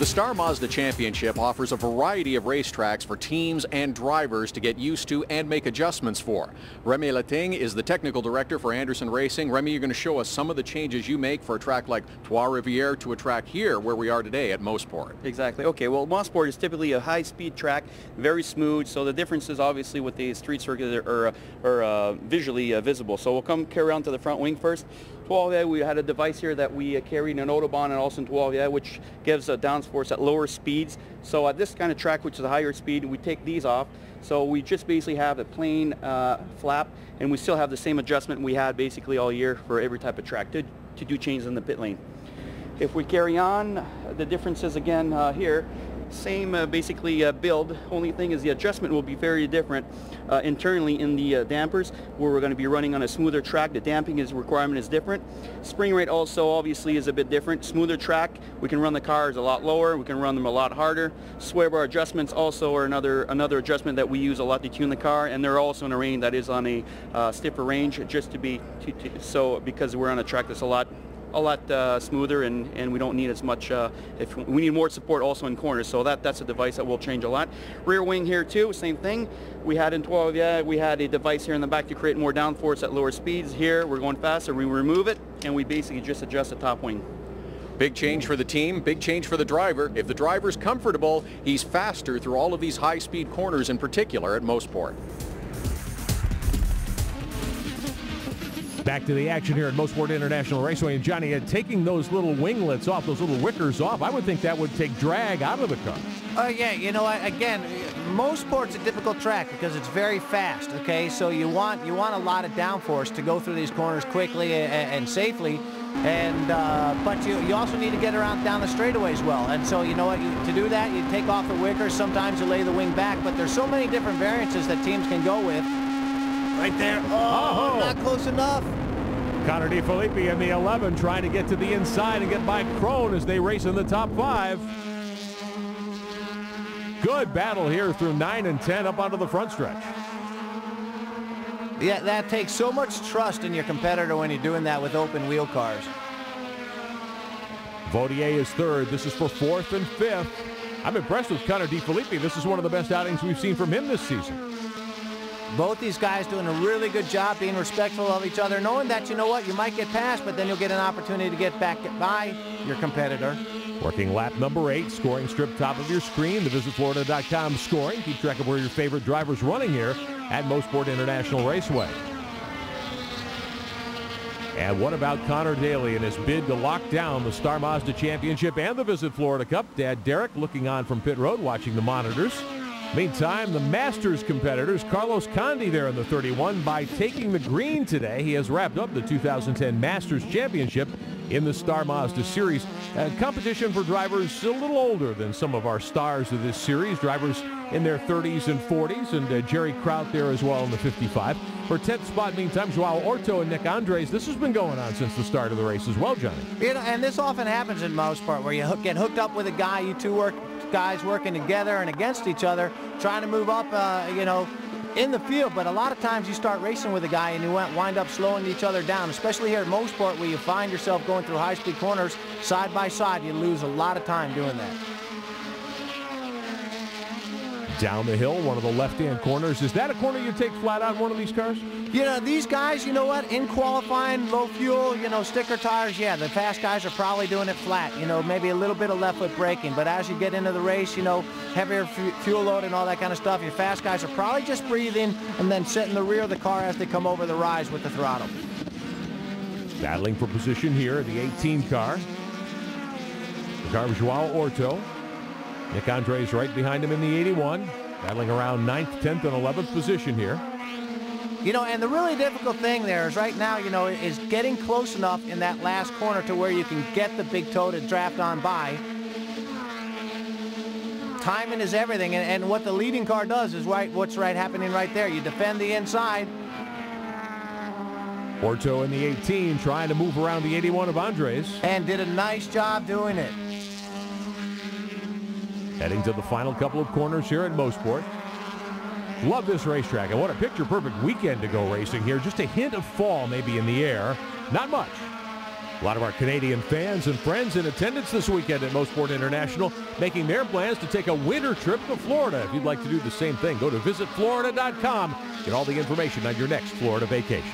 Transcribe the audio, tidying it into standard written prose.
The Star Mazda Championship offers a variety of racetracks for teams and drivers to get used to and make adjustments for. Remy Lating is the technical director for Anderson Racing. Remy, you're going to show us some of the changes you make for a track like Trois-Rivières to a track here where we are today at Mosport. Exactly. Okay, well, Mosport is typically a high-speed track, very smooth, so the difference is obviously with the street circuit are visually visible. So we'll carry around to the front wing first. Trois-Rivières, we had a device here that we carried in Autobahn and also in Trois-Rivières, which gives a downforce at lower speeds. So at this kind of track, which is a higher speed, we take these off. So we just basically have a plain flap, and we still have the same adjustment we had basically all year for every type of track to do changes in the pit lane. If we carry on, the differences again here, same basically build. Only thing is the adjustment will be very different internally in the dampers, where we're going to be running on a smoother track. The damping requirement is different. Spring rate also obviously is a bit different. Smoother track, we can run the cars a lot lower, we can run them a lot harder. Sway bar adjustments also are another adjustment that we use a lot to tune the car, and they're also in a range that is on a stiffer range, just to be so because we're on a track that's a lot smoother, and we don't need as much, if we need more support also in corners, so that's a device that will change a lot. Rear wing here too, same thing. We had in Trois-Rivières, we had a device here in the back to create more downforce at lower speeds. Here we're going faster, we remove it, and we basically just adjust the top wing. Big change for the team, big change for the driver. If the driver's comfortable, he's faster through all of these high-speed corners, in particular at Mosport. Back to the action here at Mosport International Raceway. And Johnny, taking those little winglets off, those little wickers off, I would think that would take drag out of the car. Yeah, you know, again, Mosport's a difficult track because it's very fast, okay? So you want a lot of downforce to go through these corners quickly and safely. And but you also need to get around down the straightaways well. And so you know what, to do that, you take off the wickers, sometimes you lay the wing back, but there's so many different variances that teams can go with. Right there. Oh, not close enough. Connor DeFilippi in the 11 trying to get to the inside and get by Crone as they race in the top 5. Good battle here through 9 and 10 up onto the front stretch. Yeah, that takes so much trust in your competitor when you're doing that with open wheel cars. Vautier is third. This is for 4th and 5th. I'm impressed with Connor DeFilippi. This is one of the best outings we've seen from him this season. Both these guys doing a really good job being respectful of each other, knowing that, you know what, you might get past, but then you'll get an opportunity to get back by your competitor. Working lap number 8, scoring strip top of your screen, the visitflorida.com scoring. Keep track of where your favorite driver's running here at Mosport International Raceway. And what about Connor Daly and his bid to lock down the Star Mazda Championship and the Visit Florida Cup? Dad Derek looking on from pit road, watching the monitors. Meantime, the Masters competitors, Carlos Condi there in the 31. By taking the green today, he has wrapped up the 2010 Masters Championship in the Star Mazda Series. Competition for drivers a little older than some of our stars of this series, drivers in their 30s and 40s, and Jerry Kraut there as well in the 55. For 10th spot, meantime, Joao Orto and Nick Andres. This has been going on since the start of the race as well, Johnny. You know, and this often happens in Mosport, where you get hooked up with a guy, you two guys working together and against each other, trying to move up, you know, in the field. But a lot of times you start racing with a guy and you wind up slowing each other down, especially here at Mosport, where you find yourself going through high-speed corners side by side. You lose a lot of time doing that. Down the hill, one of the left-hand corners. Is that a corner you take flat on one of these cars? You know, these guys, you know what, in qualifying, low fuel, you know, sticker tires, yeah, the fast guys are probably doing it flat, you know, maybe a little bit of left foot braking. But as you get into the race, you know, heavier fuel load and all that kind of stuff, your fast guys are probably just breathing and then sit in the rear of the car as they come over the rise with the throttle. Battling for position here, the 18 car. The car of Joao Orto. Nick Andres right behind him in the 81. Battling around 9th, 10th, and 11th position here. You know, and the really difficult thing there is right now, you know, is getting close enough in that last corner to where you can get the big toe to draft on by. Timing is everything, and what the leading car does is what's happening right there. You defend the inside. Orto in the 18 trying to move around the 81 of Andres. And did a nice job doing it. Heading to the final couple of corners here at Mosport. Love this racetrack, and what a picture-perfect weekend to go racing here. Just a hint of fall maybe in the air. Not much. A lot of our Canadian fans and friends in attendance this weekend at Mosport International, making their plans to take a winter trip to Florida. If you'd like to do the same thing, go to visitflorida.com. Get all the information on your next Florida vacation.